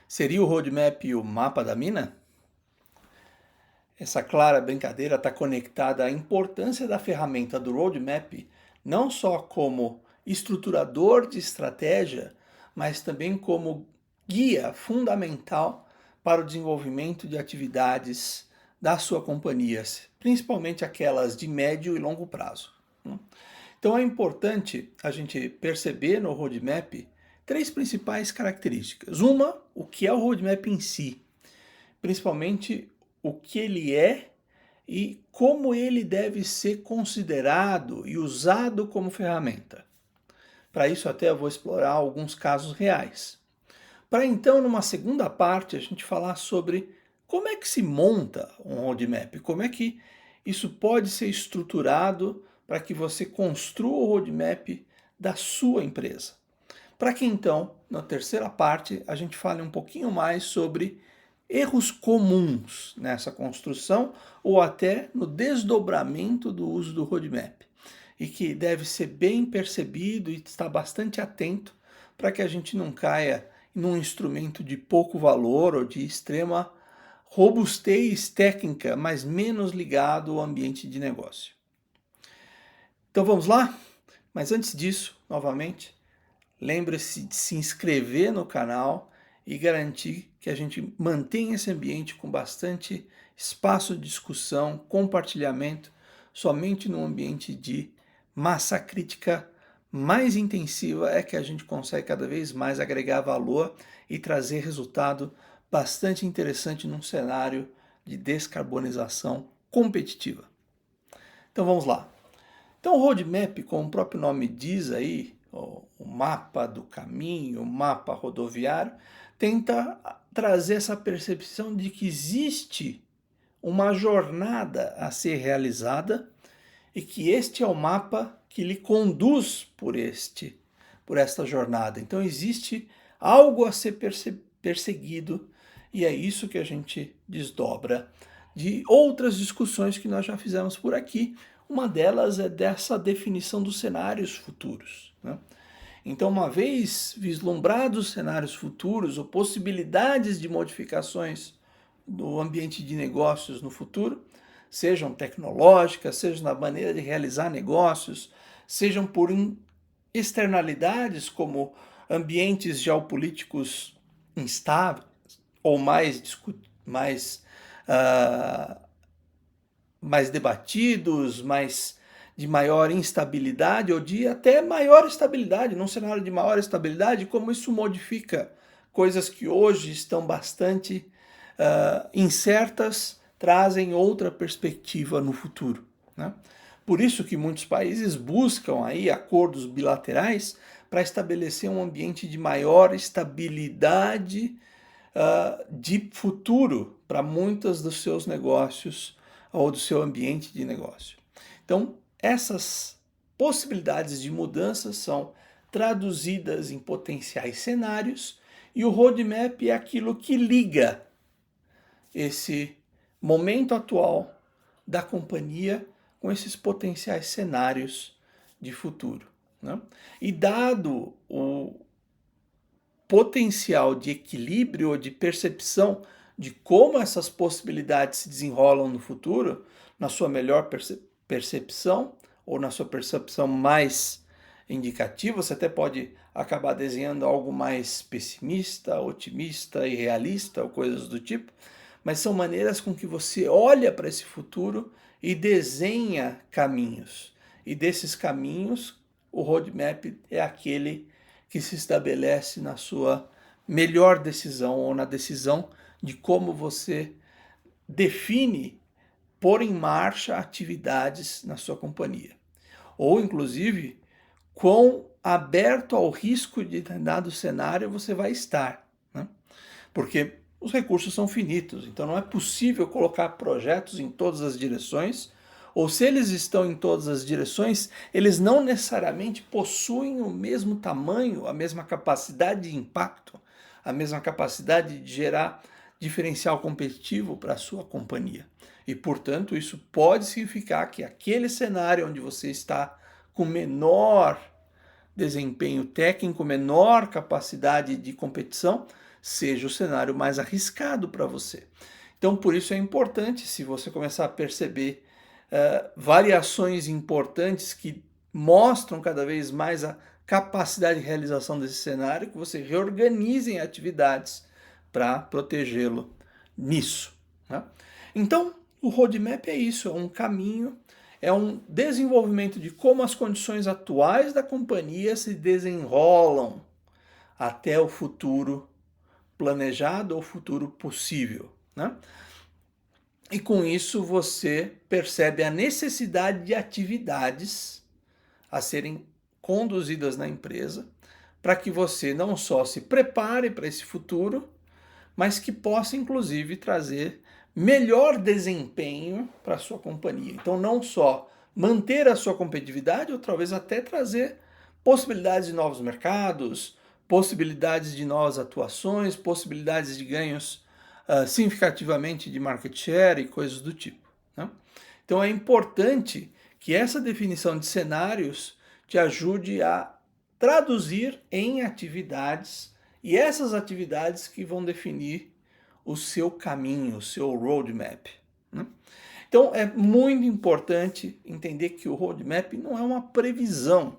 Seria o roadmap o mapa da mina? Essa clara brincadeira está conectada à importância da ferramenta do roadmap, não só como estruturador de estratégia, mas também como guia fundamental para o desenvolvimento de atividades da sua companhia, principalmente aquelas de médio e longo prazo. Então é importante a gente perceber no roadmap três principais características. Uma, o que é o roadmap em si, principalmente o que ele é e como ele deve ser considerado e usado como ferramenta. Para isso até eu vou explorar alguns casos reais. Para então, numa segunda parte, a gente falar sobre como é que se monta um roadmap, como é que isso pode ser estruturado para que você construa o roadmap da sua empresa. Para que então, na terceira parte, a gente fale um pouquinho mais sobre erros comuns nessa construção ou até no desdobramento do uso do roadmap e que deve ser bem percebido e estar bastante atento para que a gente não caia num instrumento de pouco valor ou de extrema robustez técnica, mas menos ligado ao ambiente de negócio. Então vamos lá? Mas antes disso, novamente, lembre-se de se inscrever no canal e garantir que a gente mantenha esse ambiente com bastante espaço de discussão, compartilhamento, somente num ambiente de massa crítica mais intensiva é que a gente consegue cada vez mais agregar valor e trazer resultado bastante interessante num cenário de descarbonização competitiva. Então vamos lá. Então o roadmap, como o próprio nome diz aí, o mapa do caminho, o mapa rodoviário, tenta trazer essa percepção de que existe uma jornada a ser realizada e que este é o mapa que lhe conduz por esta jornada. Então existe algo a ser perseguido e é isso que a gente desdobra de outras discussões que nós já fizemos por aqui. Uma delas é dessa definição dos cenários futuros, né? Então, uma vez vislumbrados os cenários futuros ou possibilidades de modificações do ambiente de negócios no futuro, sejam tecnológicas, sejam na maneira de realizar negócios, sejam por externalidades como ambientes geopolíticos instáveis ou mais debatidos, de maior instabilidade ou de até maior estabilidade, num cenário de maior estabilidade, como isso modifica coisas que hoje estão bastante incertas, trazem outra perspectiva no futuro, né? Por isso que muitos países buscam aí acordos bilaterais para estabelecer um ambiente de maior estabilidade de futuro para muitos dos seus negócios ou do seu ambiente de negócio. Então, essas possibilidades de mudança são traduzidas em potenciais cenários e o roadmap é aquilo que liga esse momento atual da companhia com esses potenciais cenários de futuro, né? E dado o potencial de equilíbrio ou de percepção de como essas possibilidades se desenrolam no futuro, na sua melhor percepção ou na sua percepção mais indicativa, você até pode acabar desenhando algo mais pessimista, otimista e realista ou coisas do tipo, mas são maneiras com que você olha para esse futuro e desenha caminhos. E desses caminhos, o roadmap é aquele que se estabelece na sua melhor decisão ou na decisão de como você define pôr em marcha atividades na sua companhia. Ou, inclusive, quão aberto ao risco de dado cenário você vai estar, né? Porque os recursos são finitos, então não é possível colocar projetos em todas as direções, ou se eles estão em todas as direções, eles não necessariamente possuem o mesmo tamanho, a mesma capacidade de impacto, a mesma capacidade de gerar diferencial competitivo para a sua companhia. E, portanto, isso pode significar que aquele cenário onde você está com menor desempenho técnico, menor capacidade de competição, seja o cenário mais arriscado para você. Então, por isso é importante, se você começar a perceber variações importantes que mostram cada vez mais a capacidade de realização desse cenário, que você reorganize em atividades para protegê-lo nisso, né? Então, o roadmap é isso, é um caminho, é um desenvolvimento de como as condições atuais da companhia se desenrolam até o futuro planejado ou futuro possível, né? E com isso você percebe a necessidade de atividades a serem conduzidas na empresa para que você não só se prepare para esse futuro, mas que possa inclusive trazer melhor desempenho para a sua companhia. Então, não só manter a sua competitividade, ou talvez até trazer possibilidades de novos mercados, possibilidades de novas atuações, possibilidades de ganhos significativamente de market share e coisas do tipo, né? Então é importante que essa definição de cenários te ajude a traduzir em atividades, e essas atividades que vão definir o seu caminho, o seu roadmap, né? Então é muito importante entender que o roadmap não é uma previsão,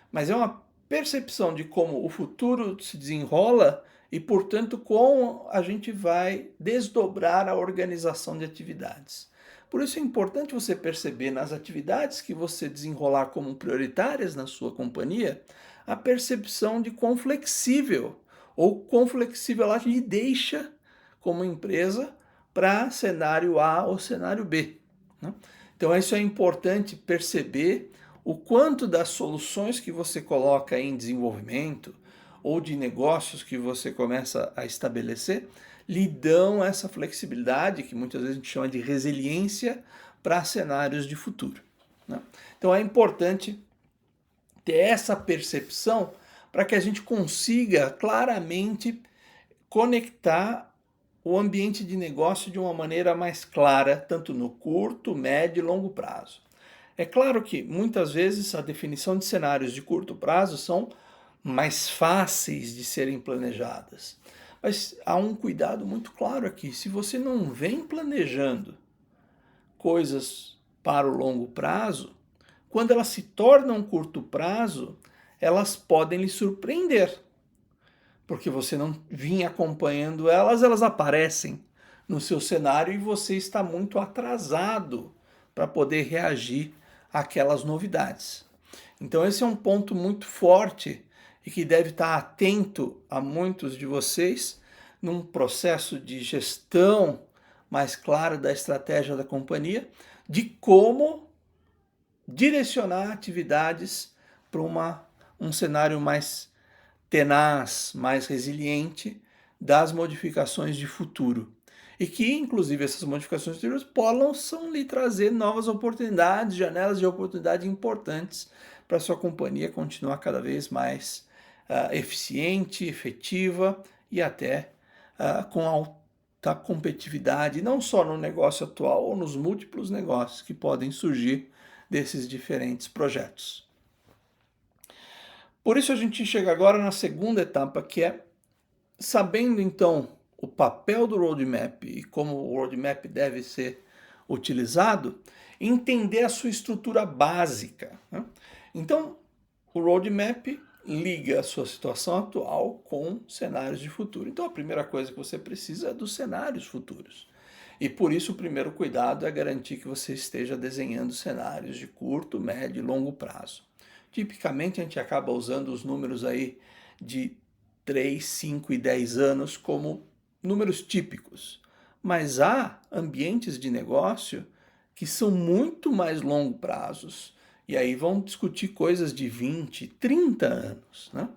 mas é uma percepção de como o futuro se desenrola e, portanto, como a gente vai desdobrar a organização de atividades. Por isso é importante você perceber nas atividades que você desenrolar como prioritárias na sua companhia, a percepção de quão flexível ela lhe deixa como empresa para cenário A ou cenário B, né? Então isso é importante perceber o quanto das soluções que você coloca em desenvolvimento ou de negócios que você começa a estabelecer lhe dão essa flexibilidade, que muitas vezes a gente chama de resiliência, para cenários de futuro, né? Então é importante ter essa percepção para que a gente consiga claramente conectar o ambiente de negócio de uma maneira mais clara, tanto no curto, médio e longo prazo. É claro que muitas vezes a definição de cenários de curto prazo são mais fáceis de serem planejadas, mas há um cuidado muito claro aqui. Se você não vem planejando coisas para o longo prazo, quando elas se tornam curto prazo, elas podem lhe surpreender, porque você não vinha acompanhando elas, elas aparecem no seu cenário e você está muito atrasado para poder reagir àquelas novidades. Então esse é um ponto muito forte e que deve estar atento a muitos de vocês num processo de gestão mais clara da estratégia da companhia, de como direcionar atividades para um cenário mais tenaz, mais resiliente das modificações de futuro. E que, inclusive, essas modificações futuras possam lhe trazer novas oportunidades, janelas de oportunidade importantes para a sua companhia continuar cada vez mais eficiente, efetiva e até com alta competitividade, não só no negócio atual ou nos múltiplos negócios que podem surgir desses diferentes projetos. Por isso a gente chega agora na segunda etapa, que é, sabendo então o papel do roadmap e como o roadmap deve ser utilizado, entender a sua estrutura básica, né? Então, o roadmap liga a sua situação atual com cenários de futuro. Então, a primeira coisa que você precisa é dos cenários futuros. E por isso o primeiro cuidado é garantir que você esteja desenhando cenários de curto, médio e longo prazo. Tipicamente a gente acaba usando os números aí de 3, 5 e 10 anos como números típicos. Mas há ambientes de negócio que são muito mais longo prazos. E aí vão discutir coisas de 20, 30 anos, né?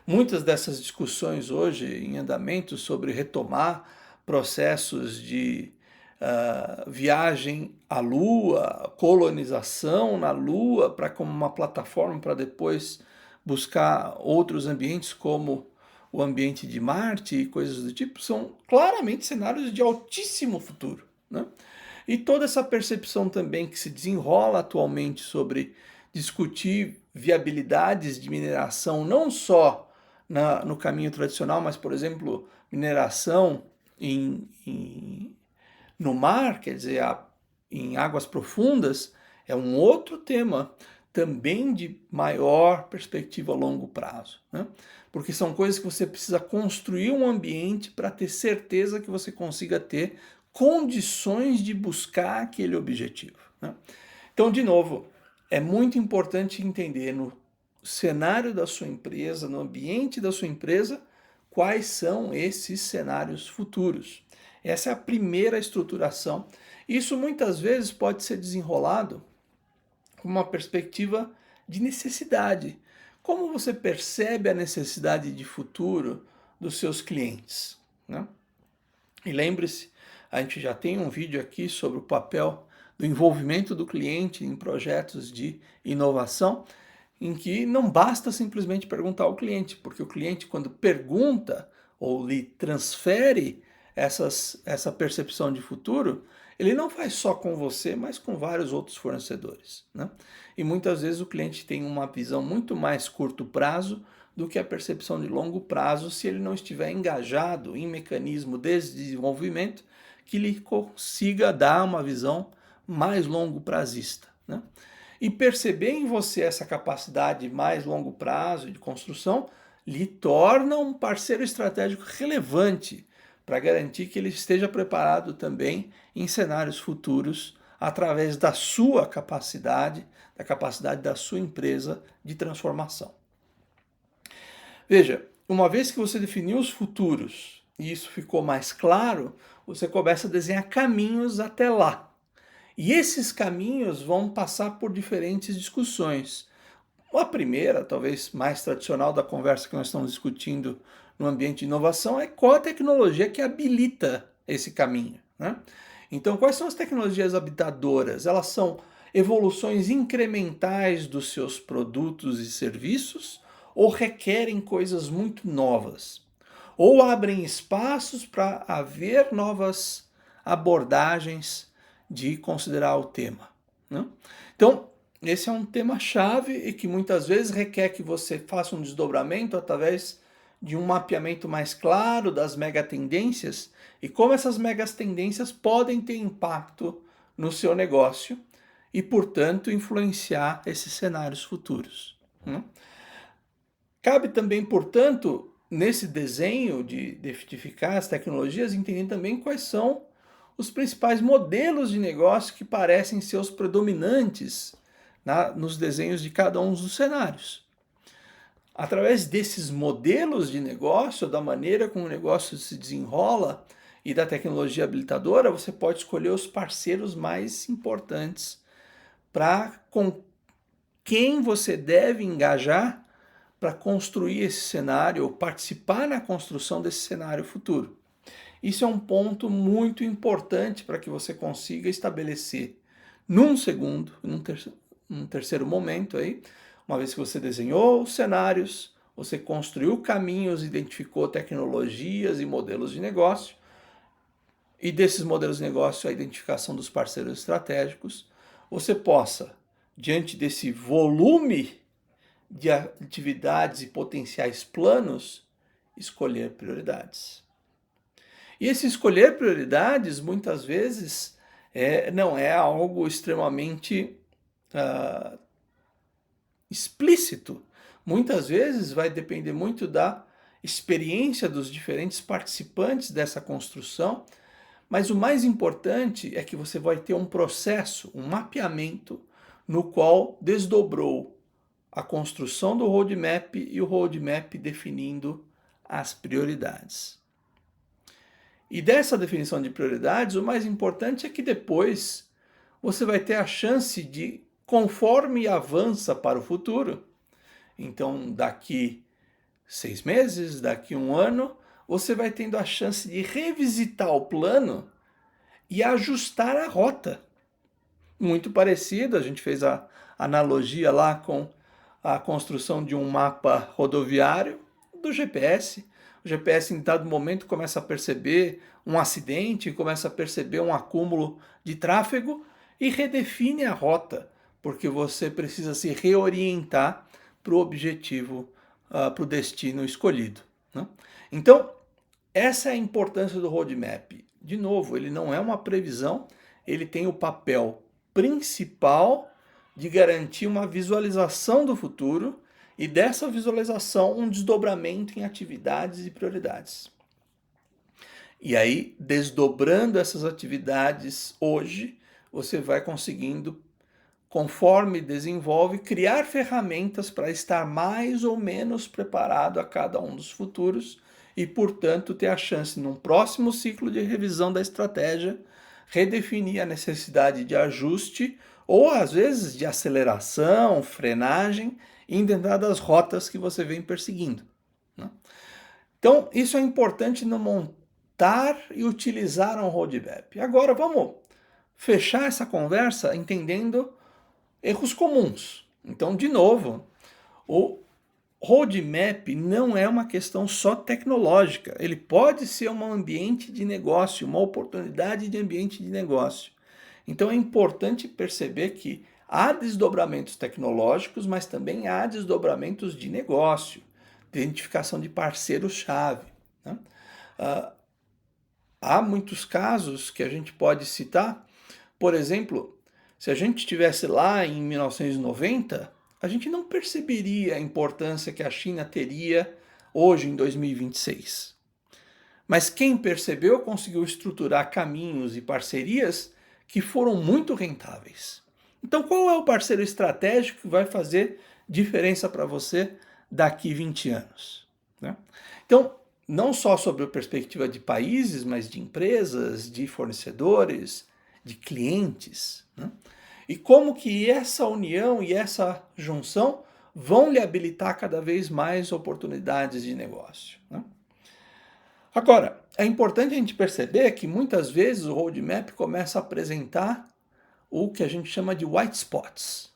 Muitas dessas discussões hoje em andamento sobre retomar processos de viagem à Lua, colonização na Lua, como uma plataforma para depois buscar outros ambientes como o ambiente de Marte e coisas do tipo, são claramente cenários de altíssimo futuro, né? E toda essa percepção também que se desenrola atualmente sobre discutir viabilidades de mineração não só no caminho tradicional, mas, por exemplo, mineração no mar, quer dizer, em águas profundas, é um outro tema também de maior perspectiva a longo prazo, né? Porque são coisas que você precisa construir um ambiente para ter certeza que você consiga ter condições de buscar aquele objetivo, né? Então, de novo, é muito importante entender no cenário da sua empresa, no ambiente da sua empresa, quais são esses cenários futuros. Essa é a primeira estruturação. Isso muitas vezes pode ser desenrolado com uma perspectiva de necessidade. Como você percebe a necessidade de futuro dos seus clientes, né? E lembre-se, a gente já tem um vídeo aqui sobre o papel do envolvimento do cliente em projetos de inovação, em que não basta simplesmente perguntar ao cliente, porque o cliente, quando pergunta ou lhe transfere essa percepção de futuro, ele não faz só com você, mas com vários outros fornecedores, né? E muitas vezes o cliente tem uma visão muito mais curto prazo do que a percepção de longo prazo, se ele não estiver engajado em mecanismo de desenvolvimento que lhe consiga dar uma visão mais longo prazista, né? E perceber em você essa capacidade mais longo prazo de construção lhe torna um parceiro estratégico relevante para garantir que ele esteja preparado também em cenários futuros através da sua capacidade, da capacidade da sua empresa de transformação. Veja, uma vez que você definiu os futuros e isso ficou mais claro, você começa a desenhar caminhos até lá. E esses caminhos vão passar por diferentes discussões. A primeira, talvez mais tradicional da conversa que nós estamos discutindo no ambiente de inovação, é qual a tecnologia que habilita esse caminho, né? Então, quais são as tecnologias habilitadoras? Elas são evoluções incrementais dos seus produtos e serviços ou requerem coisas muito novas? Ou abrem espaços para haver novas abordagens de considerar o tema, né? Então, esse é um tema-chave e que muitas vezes requer que você faça um desdobramento através de um mapeamento mais claro das megatendências e como essas megatendências podem ter impacto no seu negócio e, portanto, influenciar esses cenários futuros, né? Cabe também, portanto, nesse desenho de identificar as tecnologias, entender também quais são os principais modelos de negócio que parecem ser os predominantes nos desenhos de cada um dos cenários. Através desses modelos de negócio, da maneira como o negócio se desenrola e da tecnologia habilitadora, você pode escolher os parceiros mais importantes com quem você deve engajar para construir esse cenário ou participar na construção desse cenário futuro. Isso é um ponto muito importante para que você consiga estabelecer num segundo, num terceiro momento aí, uma vez que você desenhou os cenários, você construiu caminhos, identificou tecnologias e modelos de negócio, e desses modelos de negócio a identificação dos parceiros estratégicos, você possa, diante desse volume de atividades e potenciais planos, escolher prioridades. E esse escolher prioridades, muitas vezes, não é algo extremamente explícito. Muitas vezes vai depender muito da experiência dos diferentes participantes dessa construção, mas o mais importante é que você vai ter um processo, um mapeamento, no qual desdobrou a construção do roadmap e o roadmap definindo as prioridades. E dessa definição de prioridades, o mais importante é que depois você vai ter a chance de, conforme avança para o futuro, então daqui 6 meses, daqui 1 ano, você vai tendo a chance de revisitar o plano e ajustar a rota. Muito parecido, a gente fez a analogia lá com a construção de um mapa rodoviário do GPS. O GPS, em dado momento, começa a perceber um acidente, começa a perceber um acúmulo de tráfego e redefine a rota, porque você precisa se reorientar para o objetivo para o destino escolhido, né? Então, essa é a importância do roadmap. De novo, ele não é uma previsão, ele tem o papel principal de garantir uma visualização do futuro e dessa visualização um desdobramento em atividades e prioridades. E aí, desdobrando essas atividades hoje, você vai conseguindo, conforme desenvolve, criar ferramentas para estar mais ou menos preparado a cada um dos futuros e, portanto, ter a chance, num próximo ciclo de revisão da estratégia, redefinir a necessidade de ajuste ou, às vezes, de aceleração, frenagem em determinadas rotas que você vem perseguindo, né? Então, isso é importante no montar e utilizar um roadmap. Agora, vamos fechar essa conversa entendendo erros comuns. Então, de novo, o roadmap não é uma questão só tecnológica. Ele pode ser um ambiente de negócio, uma oportunidade de ambiente de negócio. Então, é importante perceber que há desdobramentos tecnológicos, mas também há desdobramentos de negócio, de identificação de parceiros-chave, né? Há muitos casos que a gente pode citar. Por exemplo, se a gente estivesse lá em 1990, a gente não perceberia a importância que a China teria hoje em 2026. Mas quem percebeu conseguiu estruturar caminhos e parcerias que foram muito rentáveis. Então, qual é o parceiro estratégico que vai fazer diferença para você daqui 20 anos, né? Então, não só sobre a perspectiva de países, mas de empresas, de fornecedores, de clientes, né? E como que essa união e essa junção vão lhe habilitar cada vez mais oportunidades de negócio, né? Agora, é importante a gente perceber que muitas vezes o roadmap começa a apresentar o que a gente chama de white spots.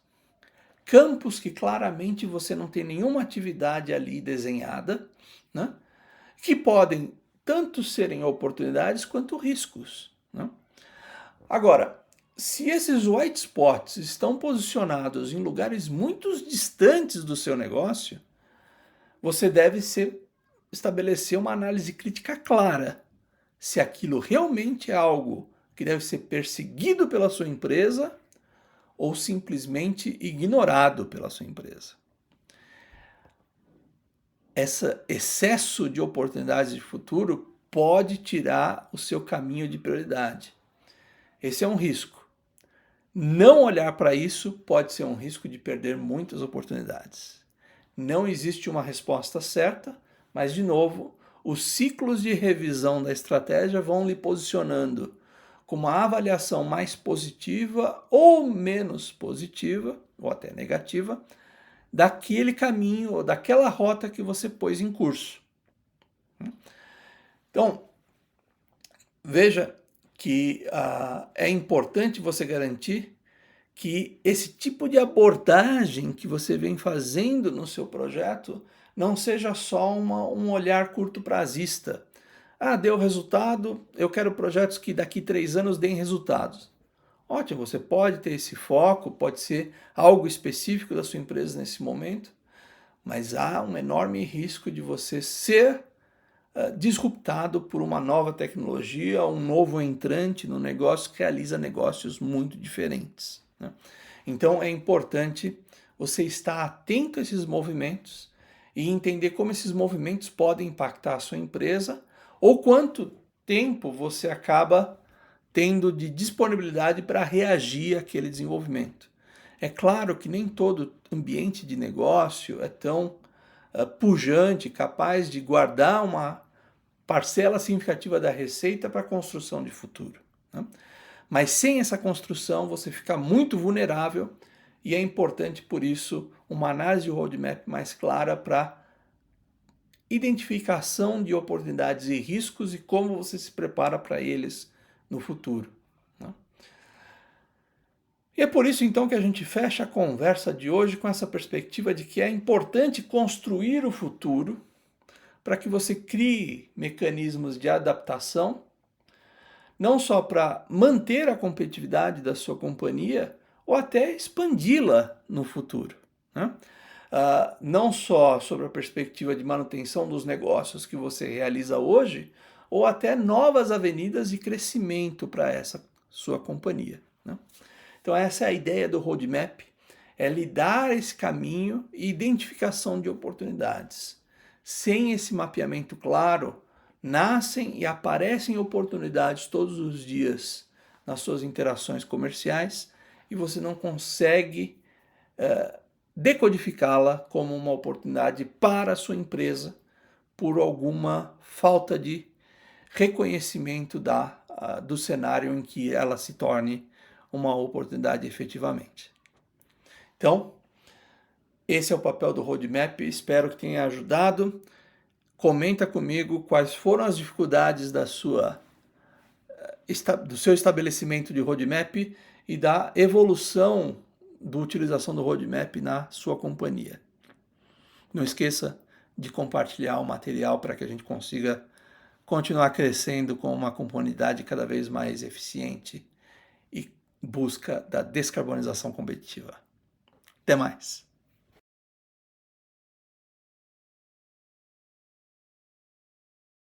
Campos que claramente você não tem nenhuma atividade ali desenhada, né? Que podem tanto serem oportunidades quanto riscos, né? Agora, se esses white spots estão posicionados em lugares muito distantes do seu negócio, você deve estabelecer uma análise crítica clara se aquilo realmente é algo que deve ser perseguido pela sua empresa ou simplesmente ignorado pela sua empresa. Esse excesso de oportunidades de futuro pode tirar o seu caminho de prioridade. Esse é um risco. Não olhar para isso pode ser um risco de perder muitas oportunidades. Não existe uma resposta certa, mas, de novo, os ciclos de revisão da estratégia vão lhe posicionando com uma avaliação mais positiva ou menos positiva, ou até negativa, daquele caminho ou daquela rota que você pôs em curso. Então, veja que é importante você garantir que esse tipo de abordagem que você vem fazendo no seu projeto não seja só um olhar curto-prazista. Deu resultado, eu quero projetos que daqui 3 anos deem resultados. Ótimo, você pode ter esse foco, pode ser algo específico da sua empresa nesse momento, mas há um enorme risco de você ser disruptado por uma nova tecnologia, um novo entrante no negócio que realiza negócios muito diferentes, né? Então é importante você estar atento a esses movimentos e entender como esses movimentos podem impactar a sua empresa ou quanto tempo você acaba tendo de disponibilidade para reagir àquele desenvolvimento. É claro que nem todo ambiente de negócio é tão pujante, capaz de guardar uma parcela significativa da receita para a construção de futuro, né? Mas sem essa construção você fica muito vulnerável e é importante, por isso, uma análise de roadmap mais clara para identificação de oportunidades e riscos e como você se prepara para eles no futuro, né? E é por isso, então, que a gente fecha a conversa de hoje com essa perspectiva de que é importante construir o futuro para que você crie mecanismos de adaptação, não só para manter a competitividade da sua companhia, ou até expandi-la no futuro, né? não só sobre a perspectiva de manutenção dos negócios que você realiza hoje, ou até novas avenidas de crescimento para essa sua companhia, né? Então essa é a ideia do roadmap, é lhe dar esse caminho e identificação de oportunidades. Sem esse mapeamento claro, nascem e aparecem oportunidades todos os dias nas suas interações comerciais e você não consegue decodificá-la como uma oportunidade para a sua empresa por alguma falta de reconhecimento do cenário em que ela se torne uma oportunidade efetivamente. Então, esse é o papel do roadmap, espero que tenha ajudado. Comenta comigo quais foram as dificuldades do seu estabelecimento de roadmap e da evolução da utilização do roadmap na sua companhia. Não esqueça de compartilhar o material para que a gente consiga continuar crescendo com uma comunidade cada vez mais eficiente e busca da descarbonização competitiva. Até mais!